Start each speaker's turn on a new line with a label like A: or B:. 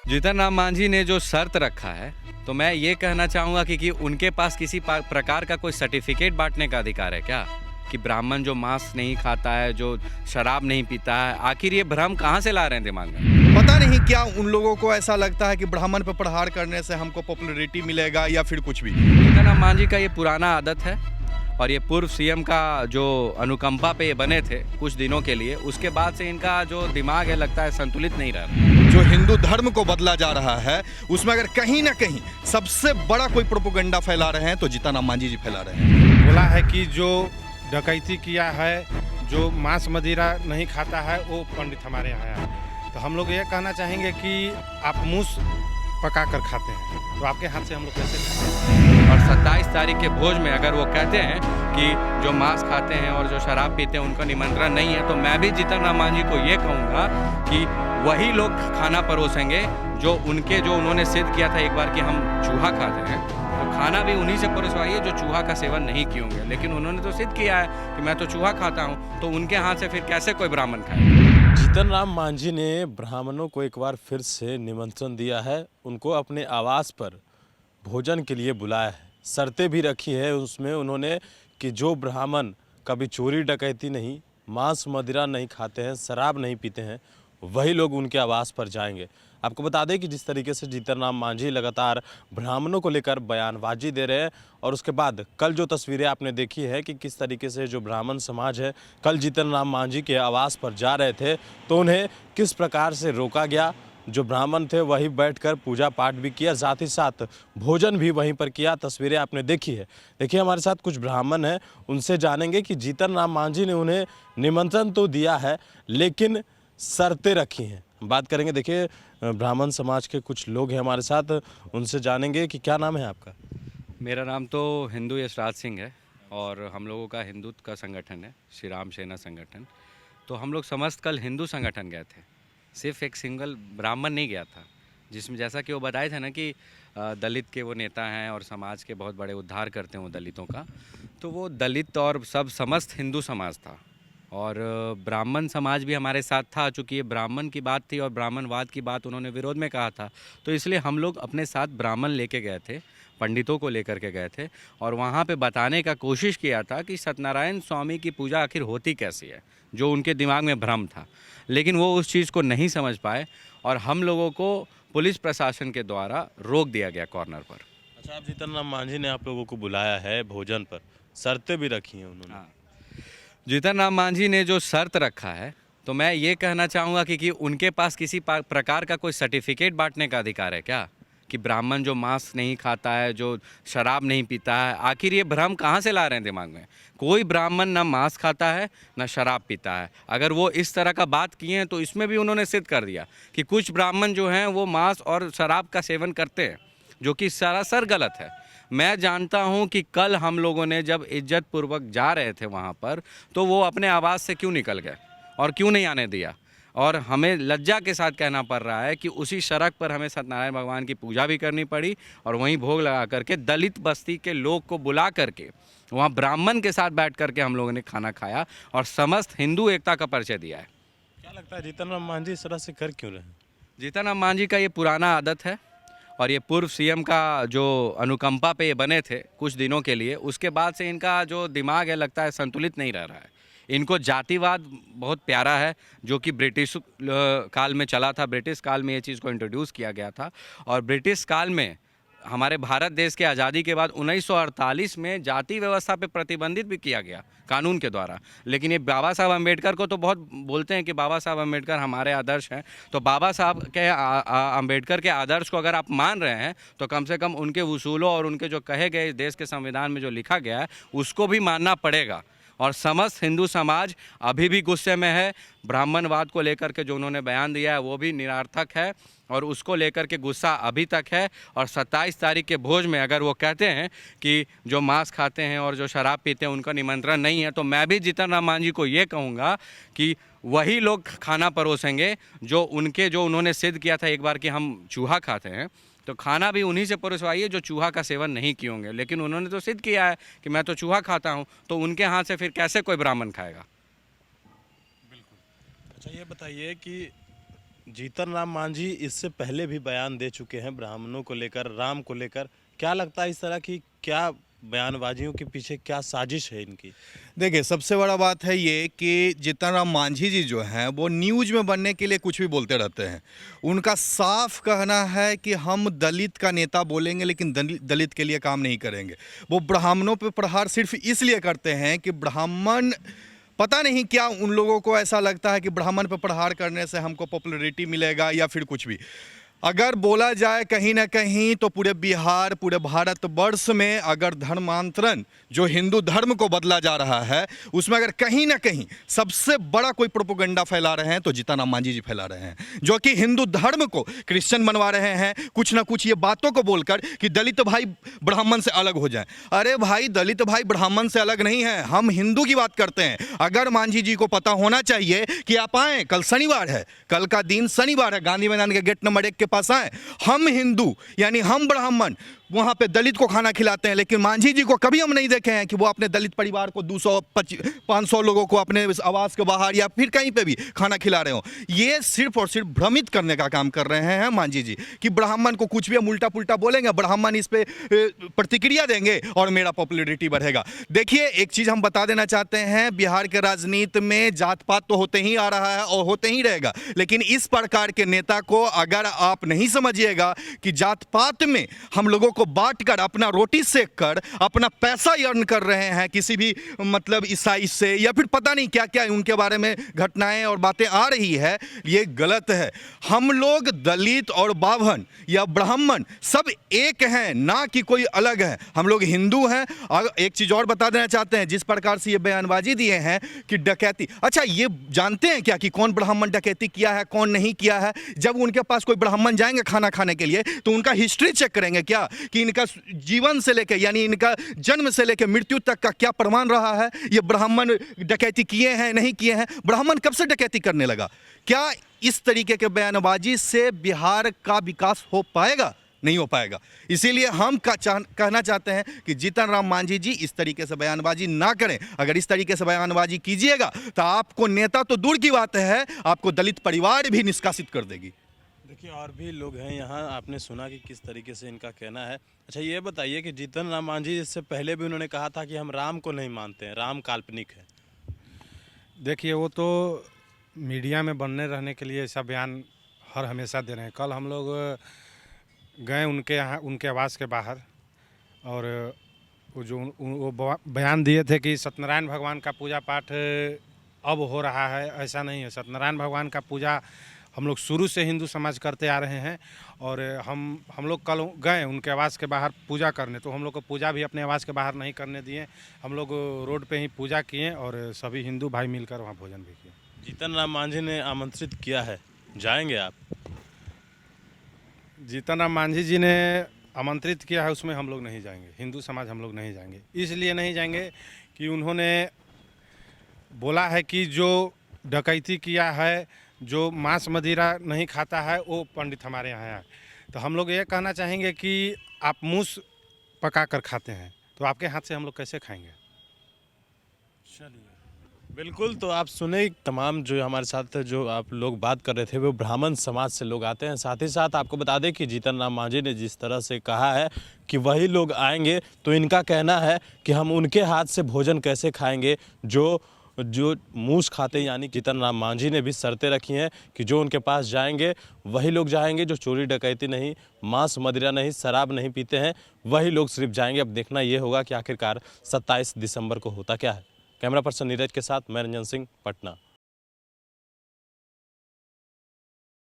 A: जीतन राम मांझी ने जो शर्त रखा है, तो मैं ये कहना चाहूँगा कि उनके पास किसी प्रकार का कोई सर्टिफिकेट बांटने का अधिकार है क्या? कि ब्राह्मण जो मांस नहीं खाता है, जो शराब नहीं पीता है, आखिर ये भ्रम कहाँ से ला रहे हैं दिमाग में?
B: पता नहीं क्या उन लोगों को ऐसा लगता है कि ब्राह्मण पर प्रहार करने से हमको पॉपुलैरिटी मिलेगा या फिर कुछ भी।
A: जीतन राम मांझी का ये पुराना आदत है और ये पूर्व सीएम का जो अनुकंपा पे ये बने थे कुछ दिनों के लिए, उसके बाद से इनका जो दिमाग है लगता है संतुलित नहीं रह रहा।
B: जो हिंदू धर्म को बदला जा रहा है उसमें अगर कहीं ना कहीं सबसे बड़ा कोई प्रोपेगेंडा फैला रहे हैं तो जीतन राम मांझी जी फैला रहे हैं।
C: बोला है कि जो डकैती किया है, जो मांस मदिरा नहीं खाता है, वो पंडित हमारे यहाँ आया है। तो हम लोग ये कहना चाहेंगे कि आप मूस पका कर खाते हैं, तो आपके हाथ से हम लोग कैसे खाते
A: और 27 तारीख के भोज में अगर वो कहते हैं कि जो मांस खाते हैं और जो शराब पीते हैं उनका निमंत्रण नहीं है, तो मैं भी जीतन राम मांझी को ये कहूँगा कि वही लोग खाना परोसेंगे जो उन्होंने सिद्ध किया था एक बार कि हम चूहा खाते हैं। तो खाना भी उन्हीं से परोसवाइए जो चूहा का सेवन नहीं किए होंगे, लेकिन उन्होंने तो सिद्ध किया है कि मैं तो चूहा खाता हूँ, तो उनके हाथ से फिर कैसे कोई ब्राह्मण खाए?
D: जीतन राम मांझी ने ब्राह्मणों को एक बार फिर से निमंत्रण दिया है, उनको अपने आवास पर भोजन के लिए बुलाया है। शर्तें भी रखी है उसमें उन्होंने कि जो ब्राह्मण कभी चोरी डकैती नहीं, मांस मदिरा नहीं खाते हैं, शराब नहीं पीते हैं, वही लोग उनके आवास पर जाएंगे। आपको बता दें कि जिस तरीके से जीतन राम मांझी लगातार ब्राह्मणों को लेकर बयानबाजी दे रहे हैं और उसके बाद कल जो तस्वीरें आपने देखी है कि किस तरीके से जो ब्राह्मण समाज है कल जीतन राम मांझी के आवास पर जा रहे थे तो उन्हें किस प्रकार से रोका गया। जो ब्राह्मण थे वही बैठकर पूजा पाठ भी किया, साथ ही साथ भोजन भी वहीं पर किया। तस्वीरें आपने देखी है। देखिए हमारे साथ कुछ ब्राह्मण हैं, उनसे जानेंगे कि जीतन राम मांझी ने उन्हें निमंत्रण तो दिया है लेकिन शर्तें रखी हैं। बात करेंगे, देखिए ब्राह्मण समाज के कुछ लोग हैं हमारे साथ, उनसे जानेंगे कि क्या नाम है आपका।
A: मेरा नाम तो हिंदू यशराज सिंह है और हम लोगों का हिंदुत्व का संगठन है श्री राम सेना संगठन। तो हम लोग समस्त कल हिंदू संगठन गए थे, सिर्फ एक सिंगल ब्राह्मण नहीं गया था, जिसमें जैसा कि वो बताए थे ना कि दलित के वो नेता हैं और समाज के बहुत बड़े उद्धार करते हैं वो दलितों का। तो वो दलित और सब समस्त हिंदू समाज था और ब्राह्मण समाज भी हमारे साथ था। चूँकि ये ब्राह्मण की बात थी और ब्राह्मणवाद की बात उन्होंने विरोध में कहा था, तो इसलिए हम लोग अपने साथ ब्राह्मण लेके गए थे, पंडितों को लेकर के गए थे और वहाँ पे बताने का कोशिश किया था कि सत्यनारायण स्वामी की पूजा आखिर होती कैसी है, जो उनके दिमाग में भ्रम था। लेकिन वो उस चीज़ को नहीं समझ पाए और हम लोगों को पुलिस प्रशासन के द्वारा रोक दिया गया कॉर्नर पर।
D: अच्छा, आप जीतन राम मांझी ने आप लोगों को बुलाया है भोजन पर, शर्तें भी रखी हैं उन्होंने।
A: हाँ, जीतन राम मांझी ने जो शर्त रखा है, तो मैं ये कहना चाहूँगा कि उनके पास किसी प्रकार का कोई सर्टिफिकेट बांटने का अधिकार है क्या? कि ब्राह्मण जो मांस नहीं खाता है, जो शराब नहीं पीता है, आखिर ये भ्रम कहाँ से ला रहे हैं दिमाग में? कोई ब्राह्मण ना मांस खाता है ना शराब पीता है। अगर वो इस तरह का बात किए हैं तो इसमें भी उन्होंने सिद्ध कर दिया कि कुछ ब्राह्मण जो हैं वो मांस और शराब का सेवन करते हैं, जो कि सरासर गलत है। मैं जानता हूं कि कल हम लोगों ने जब इज्जत पूर्वक जा रहे थे वहां पर, तो वो अपने आवाज़ से क्यों निकल गए और क्यों नहीं आने दिया। और हमें लज्जा के साथ कहना पड़ रहा है कि उसी सड़क पर हमें सत्यनारायण भगवान की पूजा भी करनी पड़ी और वहीं भोग लगा करके दलित बस्ती के लोग को बुला करके वहाँ ब्राह्मण के साथ बैठ करके हम लोगों ने खाना खाया और समस्त हिंदू एकता का परिचय दिया है।
D: क्या लगता है जीतन राम मांझी इस तरह से कर क्यों रहे हैं?
A: जीतन राम मांझी का ये पुराना आदत है और ये पूर्व सीएम का जो अनुकंपा पे ये बने थे कुछ दिनों के लिए, उसके बाद से इनका जो दिमाग है लगता है संतुलित नहीं रह रहा है। इनको जातिवाद बहुत प्यारा है, जो कि ब्रिटिश काल में चला था। ब्रिटिश काल में ये चीज़ को इंट्रोड्यूस किया गया था और ब्रिटिश काल में हमारे भारत देश के आज़ादी के बाद 1948 में जाति व्यवस्था पे प्रतिबंधित भी किया गया कानून के द्वारा। लेकिन ये बाबा साहब अम्बेडकर को तो बहुत बोलते हैं कि बाबा साहब अम्बेडकर हमारे आदर्श हैं, तो बाबा साहब के अम्बेडकर के आदर्श को अगर आप मान रहे हैं तो कम से कम उनके उसूलों और उनके जो कहे गए देश के संविधान में जो लिखा गया है उसको भी मानना पड़ेगा। और समस्त हिंदू समाज अभी भी गुस्से में है। ब्राह्मणवाद को लेकर के जो उन्होंने बयान दिया है वो भी निरर्थक है और उसको लेकर के गुस्सा अभी तक है। और 27 तारीख के भोज में अगर वो कहते हैं कि जो मांस खाते हैं और जो शराब पीते हैं उनका निमंत्रण नहीं है, तो मैं भी जीतन राम मांझी को ये कहूँगा कि वही लोग खाना परोसेंगे जो उन्होंने सिद्ध किया था एक बार कि हम चूहा खाते हैं। तो खाना भी उन्हीं से परोसवाइए जो चूहा का सेवन नहीं किए होंगे, लेकिन उन्होंने तो सिद्ध किया है कि मैं तो चूहा खाता हूँ, तो उनके हाथ से फिर कैसे कोई ब्राह्मण खाएगा?
D: बिल्कुल। अच्छा, ये बताइए कि जीतन राम मांझी इससे पहले भी बयान दे चुके हैं ब्राह्मणों को लेकर, राम को लेकर। क्या लगता है इस तरह की क्या बयानबाजियों के पीछे क्या साजिश है इनकी?
B: देखिए, सबसे बड़ा बात है ये कि जीतन राम मांझी जी जो हैं वो न्यूज़ में बनने के लिए कुछ भी बोलते रहते हैं। उनका साफ कहना है कि हम दलित का नेता बोलेंगे लेकिन दलित के लिए काम नहीं करेंगे। वो ब्राह्मणों पे प्रहार सिर्फ इसलिए करते हैं कि ब्राह्मण, पता नहीं क्या उन लोगों को ऐसा लगता है कि ब्राह्मण पे प्रहार करने से हमको पॉपुलैरिटी मिलेगा या फिर कुछ भी। अगर बोला जाए कहीं ना कहीं तो पूरे बिहार, पूरे भारतवर्ष में अगर धर्मांतरण जो हिंदू धर्म को बदला जा रहा है, उसमें अगर कहीं ना कहीं सबसे बड़ा कोई प्रोपोगंडा फैला रहे हैं तो जीतन राम मांझी जी फैला रहे हैं, जो कि हिंदू धर्म को क्रिश्चियन बनवा रहे हैं कुछ ना कुछ ये बातों को बोलकर कि दलित भाई ब्राह्मण से अलग हो जाए। अरे भाई, दलित भाई ब्राह्मण से अलग नहीं है, हम हिंदू की बात करते हैं। अगर मांझी जी को पता होना चाहिए कि आप आएँ, कल शनिवार है, कल का दिन शनिवार है, गांधी मैदान के गेट नंबर 1 के पास आए। हम हिंदू यानी हम ब्राह्मण वहां पे दलित को खाना खिलाते हैं, लेकिन मांझी जी को कभी हम नहीं देखे हैं कि वो अपने दलित परिवार को 200-500 लोगों को अपने आवास के बाहर या फिर कहीं पे भी खाना खिला रहे हो। ये सिर्फ और सिर्फ भ्रमित करने का काम कर रहे हैं मांझी जी कि ब्राह्मण को कुछ भी हम उल्टा पुल्टा बोलेंगे, ब्राह्मण इस पे प्रतिक्रिया देंगे और मेरा पॉपुलैरिटी बढ़ेगा। देखिए, एक चीज हम बता देना चाहते हैं, बिहार के राजनीति में जात पात तो होते ही आ रहा है और होते ही रहेगा, लेकिन इस प्रकार के नेता को अगर आप नहीं समझिएगा कि जात पात में हम लोगों को बांटकर अपना रोटी सेक कर अपना पैसा अर्न कर रहे हैं किसी भी मतलब ईसाई से या फिर पता नहीं क्या क्या उनके बारे में घटनाएं और बातें आ रही है, ये गलत है। हम लोग दलित और बाभन या ब्राह्मण सब एक हैं, ना कि कोई अलग है। हम लोग हिंदू हैं। एक चीज और बता देना चाहते हैं, जिस प्रकार से ये बयानबाजी दिए हैं कि डकैती, अच्छा ये जानते हैं क्या कि कौन ब्राह्मण डकैती किया है कौन नहीं किया है? जब उनके पास कोई ब्राह्मण जाएंगे खाना खाने के लिए तो उनका हिस्ट्री चेक करेंगे क्या कि इनका जीवन से लेकर यानी इनका जन्म से लेकर मृत्यु तक का क्या प्रमाण रहा है, ये ब्राह्मण डकैती किए हैं नहीं किए हैं? ब्राह्मण कब से डकैती करने लगा? क्या इस तरीके के बयानबाजी से बिहार का विकास हो पाएगा? नहीं हो पाएगा। इसीलिए हम कहना चाहते हैं कि जीतन राम मांझी जी इस तरीके से बयानबाजी ना करें। अगर इस तरीके से बयानबाजी कीजिएगा तो आपको नेता तो दूर की बात है, आपको दलित परिवार भी निष्कासित कर देगी।
D: देखिए, और भी लोग हैं यहाँ, आपने सुना कि किस तरीके से इनका कहना है। अच्छा ये बताइए कि जीतन राम मांझी इससे पहले भी उन्होंने कहा था कि हम राम को नहीं मानते हैं, राम काल्पनिक है।
C: देखिए, वो तो मीडिया में बनने रहने के लिए ऐसा बयान हर हमेशा दे रहे हैं। कल हम लोग गए उनके यहाँ, उनके आवास के बाहर, और वो जो वो बयान दिए थे कि सत्यनारायण भगवान का पूजा पाठ अब हो रहा है, ऐसा नहीं है। सत्यनारायण भगवान का पूजा हम लोग शुरू से हिंदू समाज करते आ रहे हैं, और हम लोग कल गए उनके आवास के बाहर पूजा करने, तो हम लोग को पूजा भी अपने आवास के बाहर नहीं करने दिए। हम लोग रोड पे ही पूजा किए और सभी हिंदू भाई मिलकर वहाँ भोजन भी किए।
D: जीतन राम मांझी ने आमंत्रित किया है, जाएंगे आप?
C: जीतन राम मांझी जी ने आमंत्रित किया है, उसमें हम लोग नहीं जाएंगे। हिंदू समाज हम लोग नहीं जाएंगे। इसलिए नहीं जाएंगे कि उन्होंने बोला है कि जो डकैती किया है, जो मांस मदिरा नहीं खाता है, वो पंडित हमारे यहाँ है। तो हम लोग ये कहना चाहेंगे कि आप मूस पका कर खाते हैं तो आपके हाथ से हम लोग कैसे खाएंगे?
D: चलिए, बिल्कुल। तो आप सुने तमाम जो हमारे साथ जो आप लोग बात कर रहे थे वो ब्राह्मण समाज से लोग आते हैं। साथ ही साथ आपको बता दें कि जीतन राम मांझी ने जिस तरह से कहा है कि वही लोग आएंगे, तो इनका कहना है कि हम उनके हाथ से भोजन कैसे खाएंगे जो मूस खाते, यानी जीतन राम मांझी ने भी शर्तें रखी हैं कि जो उनके पास जाएंगे वही लोग जाएंगे, जो चोरी डकैती नहीं, मांस मदिरा नहीं, शराब नहीं पीते हैं, वही लोग सिर्फ जाएंगे। अब देखना ये होगा कि आखिरकार 27 दिसंबर को होता क्या है। कैमरा पर्सन नीरज के साथ मैं रंजन सिंह, पटना।